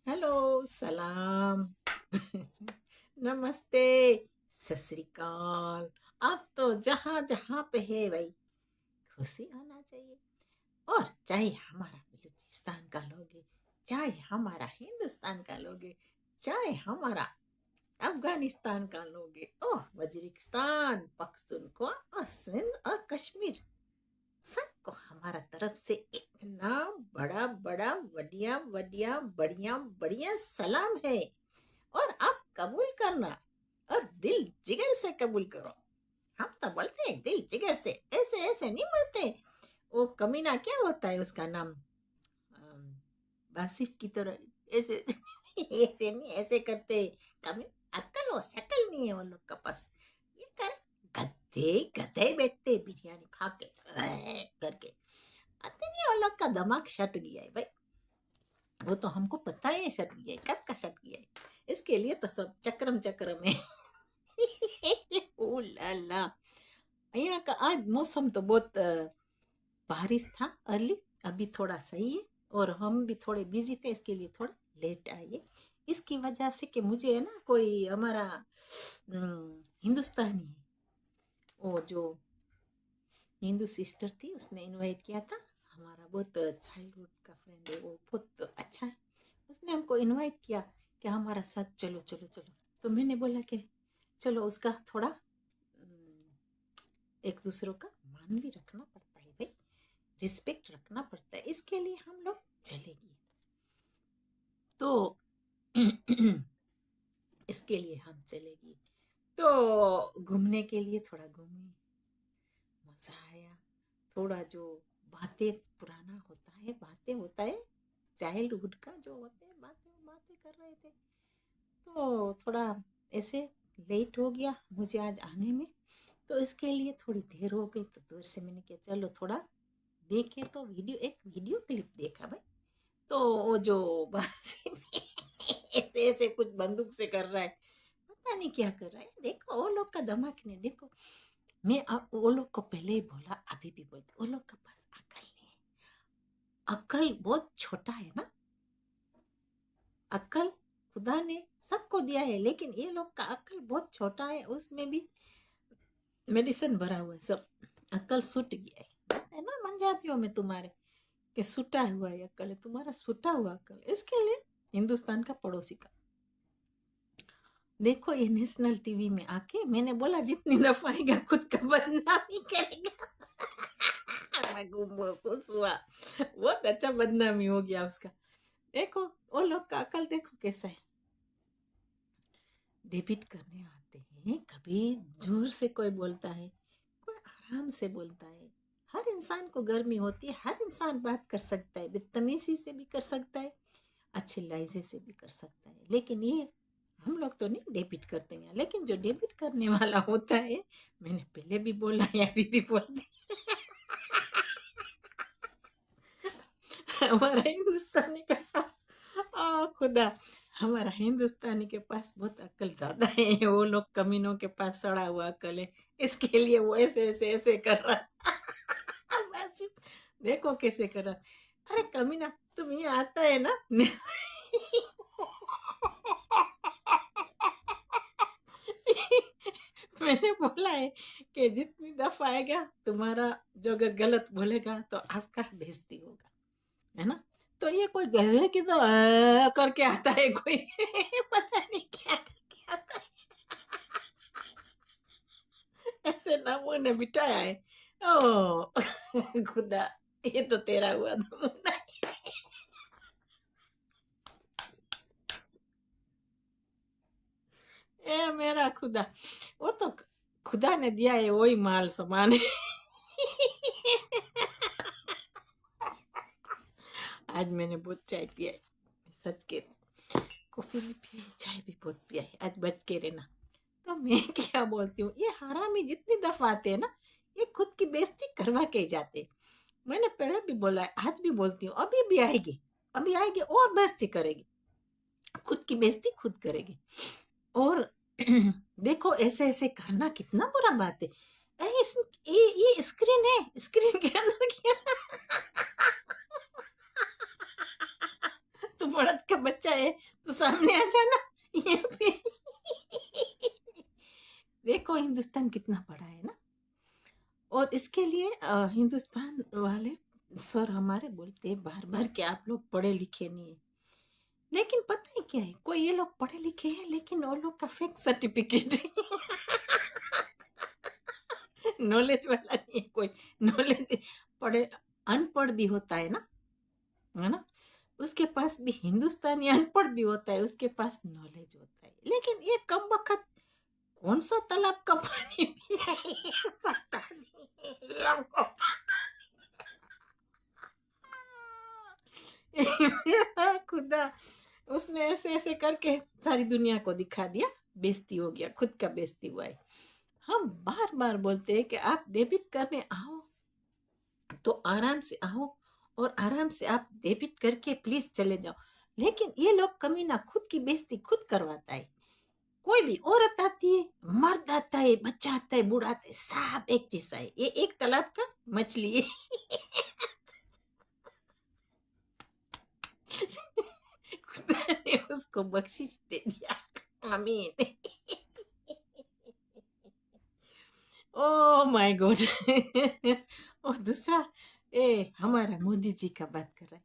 Hello सलाम नमस्ते सत श्री अकाल। अब तो जहाँ जहाँ पे है भाई खुशी होना चाहिए। और चाहे हमारा बलूचिस्तान का लोगे, चाहे हमारा हिंदुस्तान का लोगे, चाहे हमारा अफगानिस्तान का लोगे और वजीरिस्तान पख्तूनख्वा और सिंध और कश्मीर, सबको हमारा तरफ से इतना बड़ा बड़ा बढ़िया बढ़िया बढ़िया बढ़िया सलाम है। और आप कबूल करना और दिल जिगर से कबूल करो। हम तो बोलते हैं दिल जिगर से, ऐसे ऐसे नहीं बोलते। वो कमीना क्या होता है उसका नाम, बासिफ की तरह ऐसे ऐसे नहीं ऐसे करते। कमी अक्ल और शक्ल नहीं है उन लोग का पास। ये कर गधे गधे बैठते बिरयानी खा के करके आते नहीं। उन लोग का दिमाग शट गया है भाई। वो तो हमको पता है शट गया है, कब का शट गया है। इसके लिए तो सब चक्रम चक्रम है। ओ ला ला। यहाँ का आज मौसम तो बहुत बारिश था अर्ली, अभी थोड़ा सही है। और हम भी थोड़े बिजी थे, इसके लिए थोड़ा लेट आए। इसकी वजह से कि मुझे है ना कोई हमारा हिंदुस्तानी है, वो जो हिंदू सिस्टर थी उसने इनवाइट किया था। हमारा बहुत चाइल्डहुड का फ्रेंड है, वो बहुत अच्छा है। उसने हमको इनवाइट किया कि हमारा साथ चलो चलो चलो। तो मैंने बोला कि चलो, उसका थोड़ा एक दूसरों का मान भी रखना पड़ता है भाई, रिस्पेक्ट रखना पड़ता है। इसके लिए हम लोग चलेंगे। तो इसके लिए हम चलेंगे। तो घूमने के लिए थोड़ा घूमे, मजा आया। थोड़ा जो बातें पुराना होता है, बातें होता है चाइल्डहुड का, जो होते हैं बातें बातें कर रहे थे। तो थोड़ा ऐसे लेट हो गया मुझे आज आने में। तो इसके लिए थोड़ी देर हो गई, तो दूर से मैंने कहा चलो थोड़ा देखे। तो वीडियो, एक वीडियो क्लिप देखा भाई। तो वो जो बांसुरी में ऐसे ऐसे कुछ बंदूक से कर रहा है, पता नहीं क्या कर रहा है। देखो वो लोग का दिमाग नहीं, देखो मैं अब वो लोग को पहले ही बोला, अभी भी बोलती, वो लोग के पास अकल नहीं है। अकल बहुत छोटा है ना। अकल खुदा ने सबको दिया है, लेकिन ये लोग का अकल बहुत छोटा है, उसमें भी मेडिसिन भरा हुआ है सब। अकल सुट गया है ना पंजाबियों में तुम्हारे, कि सुटा हुआ है अकल है तुम्हारा, सुटा हुआ अकल। इसके लिए हिंदुस्तान का पड़ोसी का देखो, ये नेशनल टीवी में आके मैंने बोला जितनी दफा आएगा खुद का बदनामी करेगा। मैं खुश हुआ, बहुत अच्छा बदनामी हो गया उसका। देखो वो लोग का अकल देखो कैसा है। डेबिट करने आते हैं, कभी जोर से कोई बोलता है, कोई आराम से बोलता है। हर इंसान को गर्मी होती है, हर इंसान बात कर सकता है, बदतमीजी से भी कर सकता है, अच्छे लहजे से भी कर सकता है। लेकिन ये हम लोग तो नहीं डेबिट करते हैं। लेकिन जो डेबिट करने वाला होता है, मैंने पहले भी बोला है अभी भी बोल रही, हमारा हिंदुस्तानी का खुदा, हमारा हिंदुस्तानी के पास बहुत अक्ल ज्यादा है। वो लोग कमीनों के पास सड़ा हुआ अक्ल है। इसके लिए वो ऐसे ऐसे ऐसे कर रहा। बस देखो कैसे कर रहा। अरे कमीना, तुम ये आता है ना। मैंने बोला है कि जितनी दफा आएगा तुम्हारा, जो अगर गलत बोलेगा तो आपका बेइज्जती होगा, है ना। तो ये कोई गधे की तो करके आता है कोई। पता नहीं क्या करके आता है। ऐसे नामों ने बिठाया है। ओ खुदा, ये तो तेरा हुआ नमूना। ए मेरा खुदा, वो तो खुदा ने दिया है, वही माल समान है। आज मैंने बहुत चाय पिया है, सच के। कॉफी भी पिया है, चाय भी बहुत पिया है। आज बच के रहना। तो मैं क्या बोलती हूँ, ये हरामी जितनी दफा आते हैं ना, ये खुद की बेइज्जती करवा के ही जाते। मैंने पहले भी बोला है, आज भी बोलती हूँ, अभी भी आएगी, अभी आएगी और बेइज्जती करेगी, खुद की बेइज्जती खुद करेगी। और देखो ऐसे ऐसे करना कितना बुरा बात है। ये स्क्रीन है, स्क्रीन के अंदर क्या बड़द का बच्चा है तो सामने आ जाना। ये भी देखो हिंदुस्तान कितना बड़ा है ना। और इसके लिए हिंदुस्तान वाले सर हमारे बोलते हैं बार बार कि आप लोग पढ़े लिखे नहीं है। लेकिन पता है क्या है, कोई ये लोग पढ़े लिखे हैं लेकिन वो लोग का फेक सर्टिफिकेट नॉलेज वाला नहीं है कोई। नॉलेज पढ़े अनपढ़ भी होता है ना, उसके पास भी हिंदुस्तानी अनपढ़ भी होता है, उसके पास नॉलेज होता है। लेकिन ये कम वक्त कौन सा तालाब का पानी पिया है पता नहीं हमको। मेरा खुदा, उसने ऐसे ऐसे करके सारी दुनिया को दिखा दिया, बेइज्जती हो गया, खुद का बेइज्जती हुआ है। हम बार बार बोलते हैं कि आप डेबिट करने आओ तो आराम से आओ और आराम से आप डेबिट करके प्लीज चले जाओ। लेकिन ये लोग कमीना खुद की बेइज्जती खुद करवाता है। कोई भी औरत आती है, मर्द आता है, बच्चा आता है, बूढ़ा आता है, सब एक जैसा है। ये एक तालाब का मछली है। खुदा ने उसको बख्शिश दे दिया, आमीन। Oh my God. और दूसरा, हमारा मोदी जी का बात कर रहा है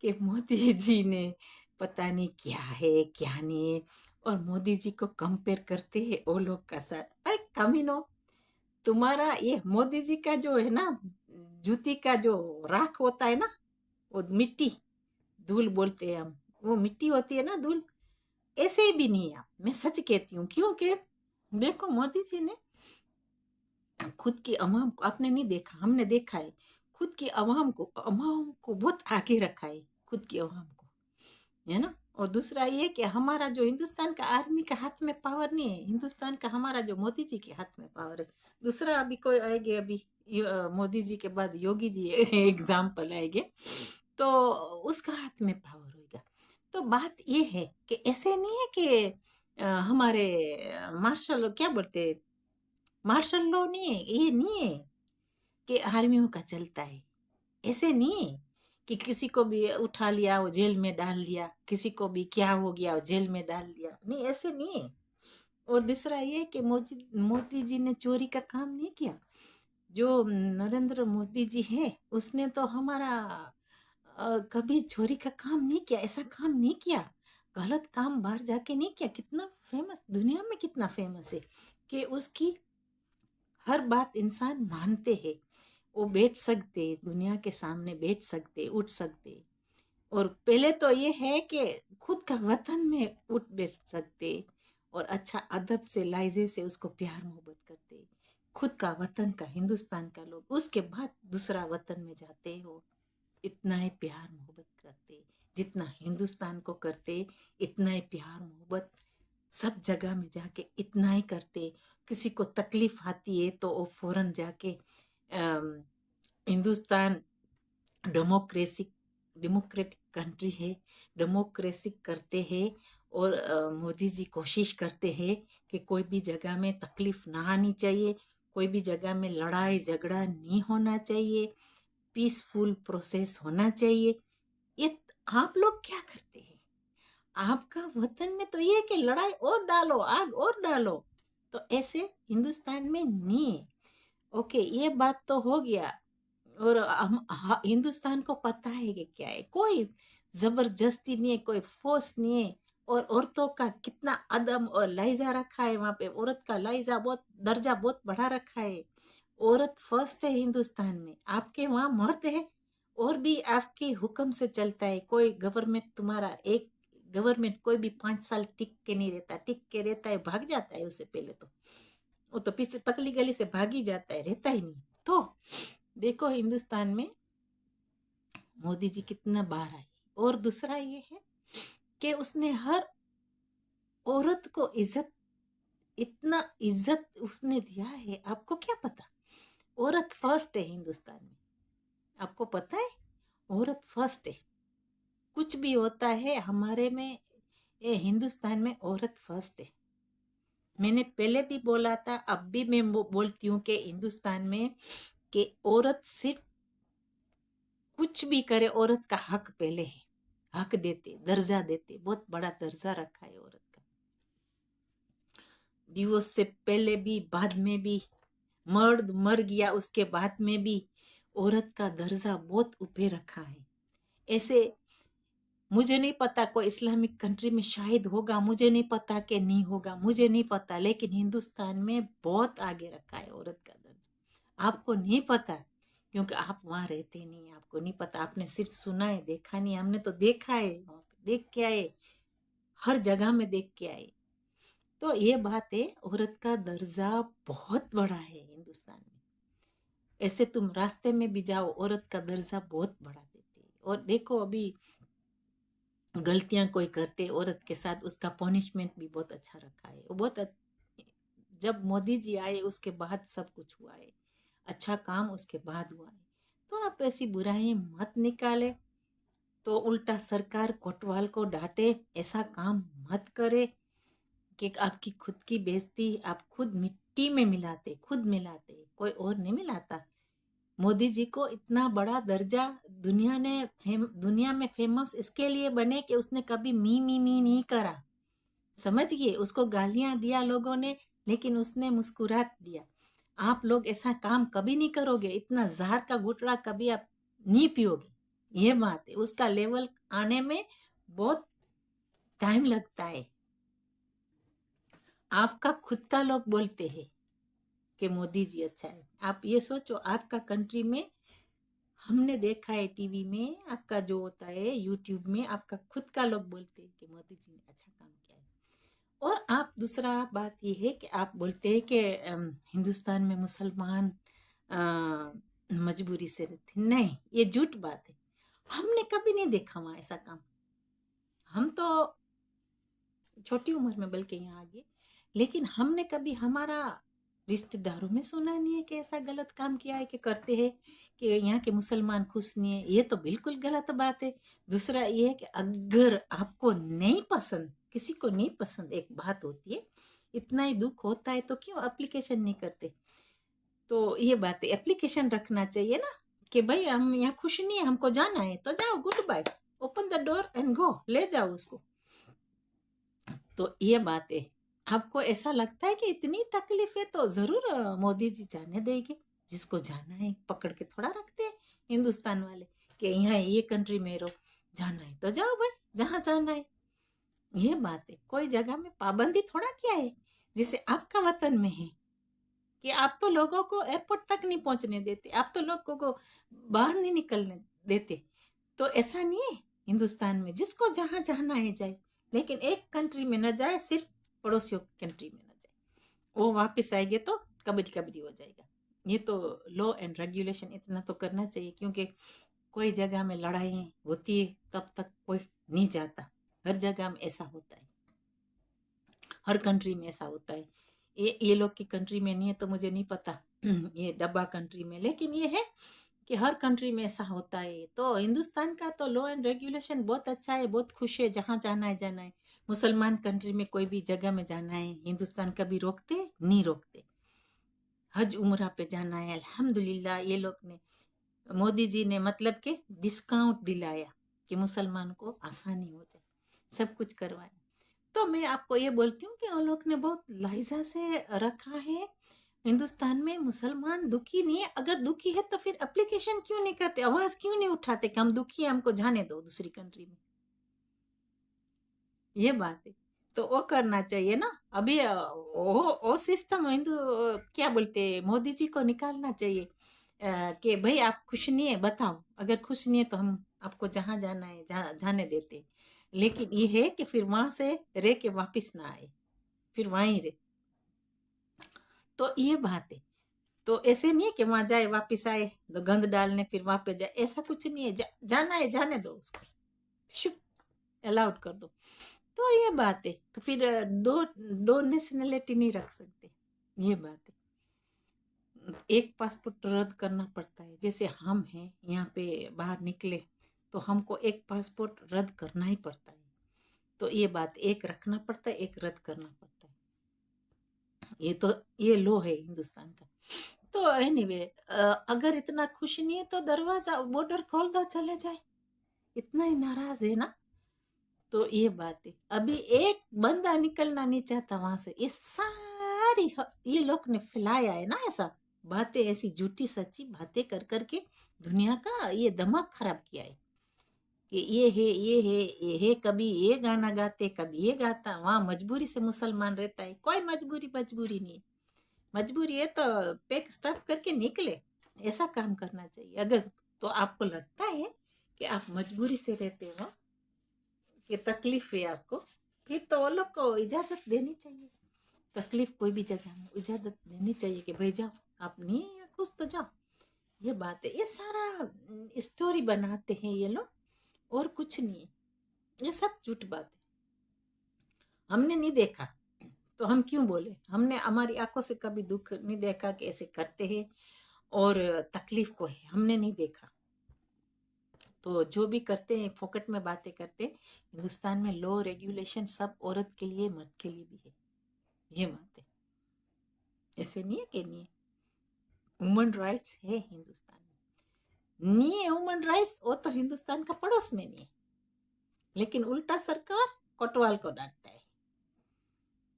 कि मोदी जी ने पता नहीं क्या है क्या नहीं है, और मोदी जी को कंपेयर करते हैं वो लोग का साथ। अरे कमीनो, तुम्हारा ये मोदी जी का जो है ना, जूती का जो राख होता है ना, वो मिट्टी, धूल बोलते हैं हम, वो मिट्टी होती है ना, धूल, ऐसे ही भी नहीं है आप। मैं सच कहती हूँ, क्योंकि देखो मोदी जी ने खुद की अवाम को, आपने नहीं देखा, हमने देखा है, खुद की अवाम को बहुत आगे रखा है, खुद की अवाम को, है ना। और दूसरा ये कि हमारा जो हिंदुस्तान का आर्मी के हाथ में पावर नहीं है, हिंदुस्तान का हमारा जो मोदी जी के हाथ में पावर है। दूसरा अभी कोई आएंगे, अभी मोदी जी के बाद योगी जी एग्जाम्पल आएंगे, तो उसका हाथ में पावर होगा। तो बात ये है कि ऐसे नहीं है कि हमारे मार्शल क्या बोलते, मार्शल लॉ नहीं है, ये नहीं है कि आर्मियों का चलता है। ऐसे नहीं है कि किसी को भी उठा लिया वो जेल में डाल दिया, किसी को भी क्या हो गया वो जेल में डाल दिया, नहीं ऐसे नहीं है। और दूसरा ये कि मोदी जी ने चोरी का काम नहीं किया। जो नरेंद्र मोदी जी है उसने तो हमारा कभी चोरी का काम नहीं किया, ऐसा काम नहीं किया, गलत काम बाहर जाके नहीं किया। कितना फेमस, दुनिया में कितना फेमस है कि उसकी हर बात इंसान मानते हैं। वो बैठ सकते, दुनिया के सामने बैठ सकते, उठ सकते। और पहले तो ये है कि खुद का वतन में उठ बैठ सकते, और अच्छा अदब से लाइजे से उसको प्यार मोहब्बत करते, खुद का वतन का हिंदुस्तान का लोग। उसके बाद दूसरा वतन में जाते हो, इतना ही प्यार मोहब्बत करते जितना हिंदुस्तान को करते, इतना ही प्यार मोहब्बत सब जगह में जाके इतना ही करते। किसी को तकलीफ आती है तो वो फौरन जाके हिंदुस्तान डेमोक्रेसी, डेमोक्रेटिक कंट्री है, डेमोक्रेसी करते हैं। और मोदी जी कोशिश करते हैं कि कोई भी जगह में तकलीफ ना आनी चाहिए, कोई भी जगह में लड़ाई झगड़ा नहीं होना चाहिए, पीसफुल प्रोसेस होना चाहिए। ये आप लोग क्या करते हैं? आपका वतन में तो ये है कि लड़ाई और डालो, आग और डालो। तो ऐसे हिंदुस्तान में नहीं है। ओके, ये बात तो हो गया। और हम हिंदुस्तान को पता है कि क्या है, कोई जबरदस्ती नहीं है, कोई फोर्स नहीं है। और औरतों का कितना अदम और लहजा रखा है वहां पे, औरत का लहजा बहुत, दर्जा बहुत बढ़ा रखा है। औरत फर्स्ट है हिंदुस्तान में, आपके वहां मर्द है और भी आपके हुक्म से चलता है। कोई गवर्नमेंट तुम्हारा, एक गवर्नमेंट कोई भी 5 साल टिक के नहीं रहता, टिक के रहता है भाग जाता है उससे पहले तो, वो तो पीछे पतली गली से भाग ही जाता है, रहता ही नहीं। तो देखो हिंदुस्तान में मोदी जी कितना बार आए। और दूसरा ये है कि उसने हर औरत को इज्जत, इतना इज्जत उसने दिया है, आपको क्या पता। औरत फर्स्ट है हिंदुस्तान में, आपको पता है, औरत फर्स्ट है। कुछ भी होता है हमारे में, ये हिंदुस्तान में औरत फर्स्ट है। मैंने पहले भी बोला था, अब भी मैं बोलती हूँ कि हिंदुस्तान में कि औरत सिर्फ कुछ भी करे, औरत का हक पहले है। हक देते, दर्जा देते, बहुत बड़ा दर्जा रखा है औरत का। डिवोर्स से पहले भी बाद में भी, मर्द मर गया उसके बाद में भी औरत का दर्जा बहुत ऊपर रखा है। ऐसे मुझे नहीं पता कोई इस्लामिक कंट्री में शायद होगा, मुझे नहीं पता कि नहीं होगा, मुझे नहीं पता, लेकिन हिंदुस्तान में बहुत आगे रखा है औरत का दर्जा। आपको नहीं पता क्योंकि आप वहाँ रहते नहीं, आपको नहीं पता, आपने सिर्फ सुना है, देखा नहीं। हमने तो देखा है, वहाँ पे देख के आए, हर जगह में देख के आए। तो ये बात है, औरत का दर्जा बहुत बड़ा है हिंदुस्तान में। ऐसे तुम रास्ते में भी जाओ, औरत का दर्जा बहुत बड़ा देते हैं। और देखो अभी गलतियां कोई करते औरत के साथ, उसका पनिशमेंट भी बहुत अच्छा रखा है। वो बहुत जब मोदी जी आए उसके बाद सब कुछ हुआ है, अच्छा काम उसके बाद हुआ है। तो आप ऐसी बुराई मत निकाले, तो उल्टा सरकार कोतवाल को डांटे, ऐसा काम मत करे कि आपकी खुद की बेइज्जती आप खुद मिट्टी में मिलाते, खुद मिलाते, कोई और नहीं मिलाता। मोदी जी को इतना बड़ा दर्जा दुनिया में फेमस इसके लिए बने कि उसने कभी मी नहीं करा। समझिए, उसको गालियां दिया लोगों ने, लेकिन उसने मुस्कुरा दिया। आप लोग ऐसा काम कभी नहीं करोगे, इतना जहर का घुटड़ा कभी आप नहीं पियोगे। ये बात है, उसका लेवल आने में बहुत टाइम लगता है। आपका खुद का लोग बोलते हैं कि मोदी जी अच्छा है। आप ये सोचो, आपका कंट्री में हमने देखा है, टीवी में आपका जो होता है, यूट्यूब में आपका खुद का लोग बोलते हैं कि मोदी जी ने अच्छा काम किया है। और आप दूसरा बात ये है कि आप बोलते हैं कि हिंदुस्तान में मुसलमान मजबूरी से रहते। नहीं, ये झूठ बात है। हमने कभी नहीं देखा वहाँ ऐसा काम। हम तो छोटी उम्र में बल्कि यहाँ आ गए, लेकिन हमने कभी हमारा रिश्तेदारों में सुना नहीं है कि ऐसा गलत काम किया है कि करते हैं कि यहाँ के मुसलमान खुश नहीं है। ये तो बिल्कुल गलत बात है। दूसरा ये है कि अगर आपको नहीं पसंद, किसी को नहीं पसंद, एक बात होती है, इतना ही दुख होता है तो क्यों एप्लीकेशन नहीं करते? तो ये बात है, एप्लीकेशन रखना चाहिए ना कि भाई हम यहाँ खुश नहीं है, हमको जाना है, तो जाओ, goodbye, open the door and go, ले जाओ उसको। तो ये बात है। आपको ऐसा लगता है कि इतनी तकलीफ है तो जरूर मोदी जी जाने देंगे। जिसको जाना है पकड़ के थोड़ा रखते हैं हिंदुस्तान वाले कि यहाँ ये कंट्री में रहो, जाना है तो जाओ भाई, जहाँ जाना है। ये बात है, कोई जगह में पाबंदी थोड़ा किया है। जैसे आपका वतन में है कि आप तो लोगों को एयरपोर्ट तक नहीं पहुंचने देते, आप तो लोगों को बाहर नहीं निकलने देते। तो ऐसा नहीं है, हिंदुस्तान में जिसको जहाँ जाना है जाए, लेकिन एक कंट्री में न जाए, सिर्फ पड़ोसियों की कंट्री में न जाए। वो वापस आएंगे तो कबड्डी कबड्डी हो जाएगा। ये तो लॉ एंड रेगुलेशन इतना तो करना चाहिए, क्योंकि कोई जगह में लड़ाई होती है तब तक कोई नहीं जाता। हर जगह में ऐसा होता है, हर कंट्री में ऐसा होता है। ये लोग की कंट्री में नहीं है तो मुझे नहीं पता ये डब्बा कंट्री में, लेकिन ये है कि हर कंट्री में ऐसा होता है। तो हिंदुस्तान का तो लॉ एंड रेगुलेशन बहुत अच्छा है, बहुत खुश है, जहाँ जाना है जाना है। मुसलमान कंट्री में कोई भी जगह में जाना है, हिंदुस्तान कभी रोकते नहीं, रोकते। हज उम्रा पे जाना है, अल्हम्दुलिल्लाह ये लोग ने, मोदी जी ने मतलब के डिस्काउंट दिलाया कि मुसलमान को आसानी हो जाए, सब कुछ करवाया। तो मैं आपको ये बोलती हूँ कि उन लोग ने बहुत लहजा से रखा है। हिंदुस्तान में मुसलमान दुखी नहीं है। अगर दुखी है तो फिर एप्लीकेशन क्यों नहीं करते, आवाज क्यों नहीं उठाते कि हम दुखी हैं, हमको जाने दो दूसरी कंट्री में? ये बात है, तो वो करना चाहिए ना। अभी वो सिस्टम हिंदू क्या बोलते हैं, मोदी जी को निकालना चाहिए कि भाई आप खुश नहीं है, बताओ, अगर खुश नहीं है तो हम आपको जहाँ जाना है जाने देते हैं। लेकिन ये है कि फिर वहां से रह के वापिस ना आए, फिर वहीं रहे। तो ये बात है। तो ऐसे नहीं है कि वहां जाए वापिस आए तो गंद डालने फिर वहां पे जाए, ऐसा कुछ नहीं है। जाना है जाने दो उसको, शुप अलाउड कर दो। तो ये बात है, तो फिर दो दो नेशनलिटी नहीं रख सकते। ये बात है, एक पासपोर्ट रद्द करना पड़ता है। जैसे हम हैं यहाँ पे बाहर निकले तो हमको एक पासपोर्ट रद्द करना ही पड़ता है। तो ये बात, एक रखना पड़ता है, एक रद्द करना पड़ता है। ये तो ये लो है हिंदुस्तान का। तो एनीवे, अगर इतना खुश नहीं है तो दरवाजा बॉर्डर खोल दो, चले जाए। इतना ही नाराज है ना। तो ये बात है, अभी एक बंदा निकलना नहीं चाहता वहां से। ये सारी ये लोग ने फैलाया है ना ऐसा, बातें ऐसी झूठी सच्ची बातें कर करके दुनिया का ये दिमाग खराब किया है कि ये है ये है ये है, कभी ये गाना गाते कभी ये गाता। वहाँ मजबूरी से मुसलमान रहता है, कोई मजबूरी मजबूरी नहीं है। मजबूरी है तो पैक स्टफ करके निकले, ऐसा काम करना चाहिए। अगर तो आपको लगता है कि आप मजबूरी से रहते हो, कि तकलीफ है आपको, फिर तो वो लोग को इजाजत देनी चाहिए। तकलीफ कोई भी जगह में इजाजत देनी चाहिए कि भाई जाओ, आप नहीं है खुश तो जाओ। ये बात है, ये सारा स्टोरी बनाते हैं ये लोग, और कुछ नहीं है। ये सब झूठ बात है। हमने नहीं देखा तो हम क्यों बोले? हमने हमारी आंखों से कभी दुख नहीं देखा कि ऐसे करते हैं और तकलीफ को है, हमने नहीं देखा। तो जो भी करते हैं फोकट में बातें करते हैं। हिंदुस्तान में लॉ रेगुलेशन सब औरत के लिए मर्द के लिए भी है, ये बात है। ऐसे नहीं है कि नहीं है, ह्यूमन राइट्स है हिंदुस्तान में। नहीं है ह्यूमन राइट्स, वो तो हिंदुस्तान का पड़ोस में नहीं है, लेकिन उल्टा सरकार कोतवाल को डांटता है।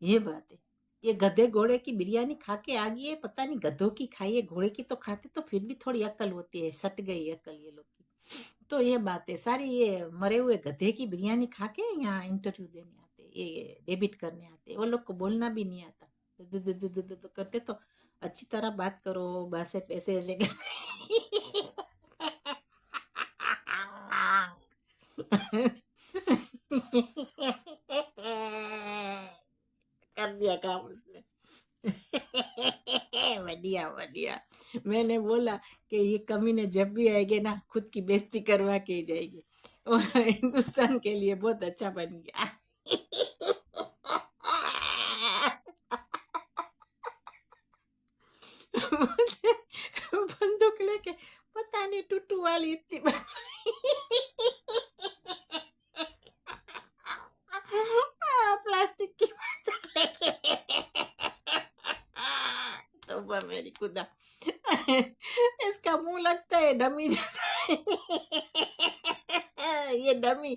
ये बात है। ये गधे घोड़े की बिरयानी खा के आ गई है, पता नहीं गधों की खाई है, घोड़े की तो खाते तो फिर भी थोड़ी अकल होती है, सट गई अकल ये लोग की। तो ये बात है सारी, ये मरे हुए गधे की बिरयानी खा के यहाँ इंटरव्यू देने आते, ये डेबिट करने आते। वो लोग को बोलना भी नहीं आता, करते तो अच्छी तरह बात करो, बस पैसे ऐसे कर दिया काम उसने। बढ़िया बढ़िया। मैंने बोला कि ये कमीने जब भी आएंगे ना खुद की बेइज्जती करवा के ही जाएगी, और हिंदुस्तान के लिए बहुत अच्छा बन गया। बंदूक लेके, पता नहीं टूटू वाली इतनी प्लास्टिक की तौबा मेरी खुदा। इसका मुंह लगता है डमी जैसा। ये डमी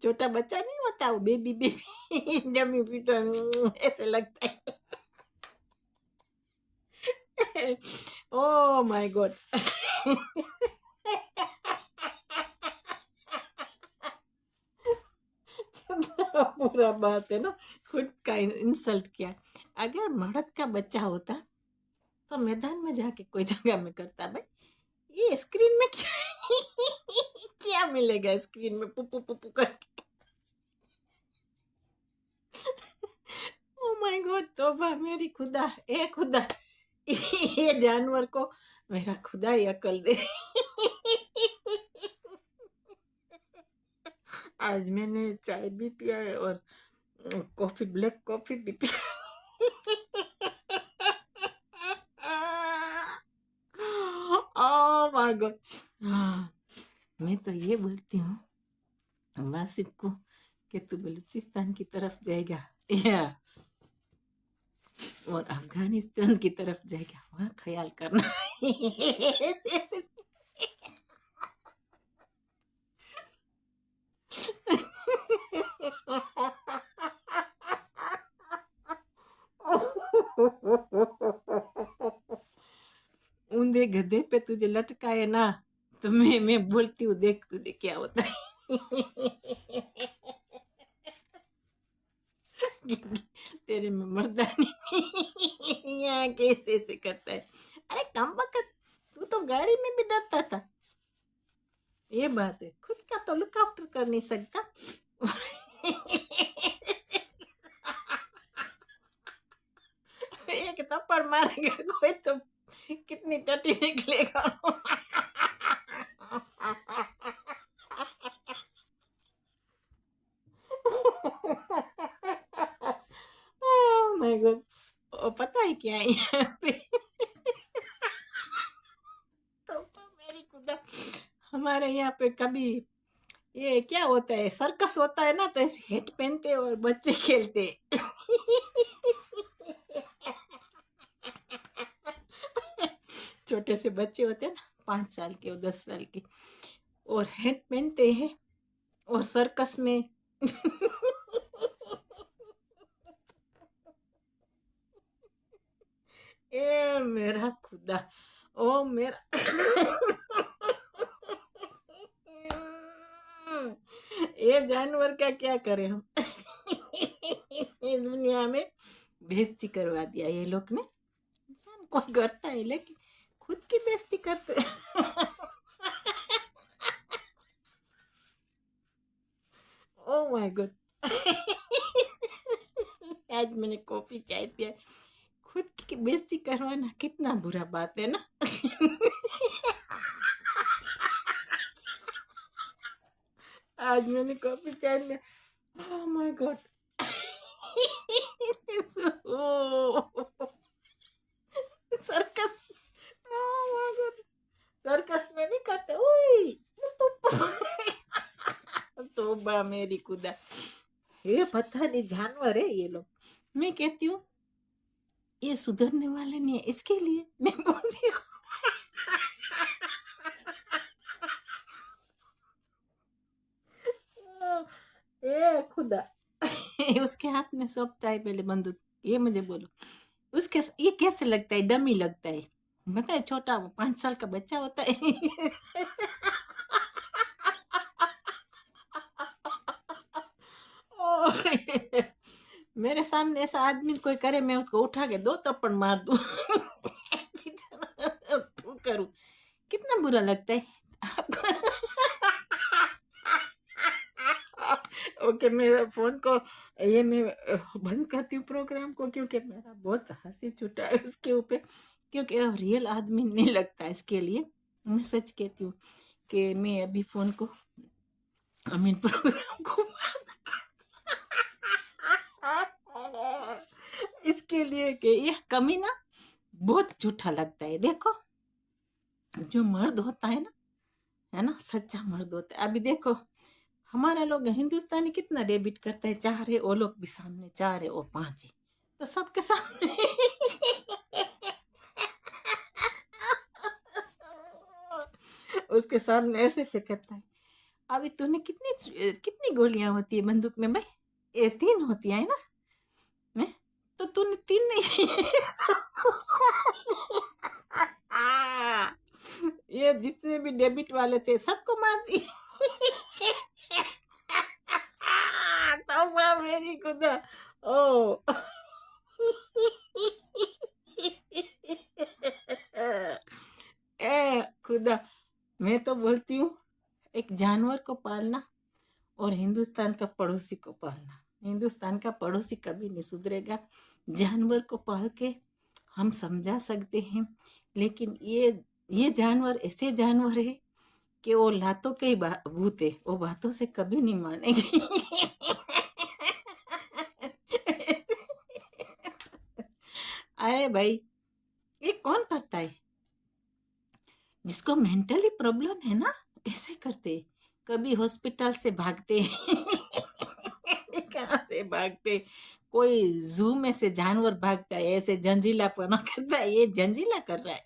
छोटा बच्चा नहीं होता, वो बेबी बेबी डमी पीटर ऐसे लगता है। Oh my God. बुरा बात है ना, खुद का इंसल्ट किया। अगर मर्द का बच्चा होता तो मैदान में जाके कोई जगह में करता। भाई ये स्क्रीन में क्या क्या मिलेगा स्क्रीन में पुपू पुपू करके। ओ माय गॉड, तौबा मेरी खुदा, ए खुदा, ये जानवर को मेरा खुदा ही अकल दे। आज मैंने चाय भी पिया है और कॉफी, ब्लैक कॉफी भी पिया। Oh my God. मैं तो ये बोलती हूँ वासिफ को कि तू बलूचिस्तान की तरफ जाएगा या और अफगानिस्तान की तरफ जाएगा, वहाँ ख्याल करना। ऊंधे गधे पे तुझे लटकाए ना, तो मैं बोलती हूँ देख तुझे क्या होता है। तेरे में मर्दानी नहीं। यहाँ कैसे ऐसे करता है? अरे कम वक्त, तू तो गाड़ी में भी डरता था। ये बात है, खुद का तो लुक आफ्टर कर नहीं सकता। एक थप्पड़ मारेगा कोई तो कितनी टटी निकलेगा। My God. पता है क्या है यहाँ पे? तो मेरी खुदा, हमारे यहाँ पे कभी ये क्या होता है, सर्कस होता है ना, तो ऐसे हेट पहनते और बच्चे खेलते। छोटे से बच्चे होते हैं ना, 5 साल के और 10 साल के, और हेट पहनते हैं और सर्कस में ए मेरा खुदा, ओ मेरा ये जानवर का क्या करें हम। ये दुनिया में बेइज्जती करवा दिया ये लोग ने। इंसान कोई करता है लेकिन खुद की बेइज्जती करते हैं। Oh my God. आज मैंने कॉफी चाय पिया, खुद की बेइज्जती करवाना कितना बुरा बात है ना। आज मैंने कॉफी चाय लिया, oh my God. Circus, oh my God, circus में नहीं करते ओए। तोबा मेरी खुदा, ये पता नहीं जानवर है ये लोग। मैं कहती हूँ ये सुधरने वाले नहीं है, इसके लिए मैं बोलती हूँ। ए खुदा, उसके हाथ में सॉफ्ट है पहले बंदूक। ये मुझे बोलो, उसके ये कैसे लगता है, डमी लगता है। पता है छोटा 5 साल का बच्चा होता है। ओ, मेरे सामने ऐसा आदमी कोई करे, मैं उसको उठा के 2 थप्पड़ मार दूं। ऐसी तरह तू करूं, कितना बुरा लगता है आपको। ओके, मेरे फोन को ये मैं बंद करती हूँ प्रोग्राम को, क्योंकि मेरा बहुत हंसी छूटा है उसके ऊपर, क्योंकि रियल आदमी नहीं लगता इसके लिए। मैं सच कहती हूँ कि मैं अभी फोन को, आई मीन प्रोग्राम को इसके लिए कि ये कमी ना बहुत झूठा लगता है। देखो जो मर्द होता है ना, सच्चा मर्द होता है। अभी देखो हमारा लोग हिंदुस्तानी कितना डेबिट करता है, 4 है वो लोग भी सामने, 4 है वो 5 है, तो सबके सामने। उसके सामने ऐसे ऐसे करता है। अभी तूने कितनी कितनी गोलियां होती है बंदूक में भाई? ये 3 होती है ना? हैं? तो तूने 3 नहीं। ये जितने भी डेबिट वाले थे सबको मार दी। तौबा मेरी खुदा, ओ। ए खुदा, मैं तो बोलती हूँ एक जानवर को पालना और हिंदुस्तान का पड़ोसी को पालना। हिंदुस्तान का पड़ोसी कभी नहीं सुधरेगा। जानवर को पाल के हम समझा सकते हैं, लेकिन ये जानवर ऐसे जानवर है कि वो लातों के ही भूत है, वो बातों से कभी नहीं मानेगी। अरे भाई, ये कौन करता है? जिसको मेंटली प्रॉब्लम है ना, ऐसे करते। कभी हॉस्पिटल से भागते। कहाँ से भागते, कोई जू में से जानवर भागता है, ऐसे जंजीला पना करता है, ये जंजीला कर रहा है।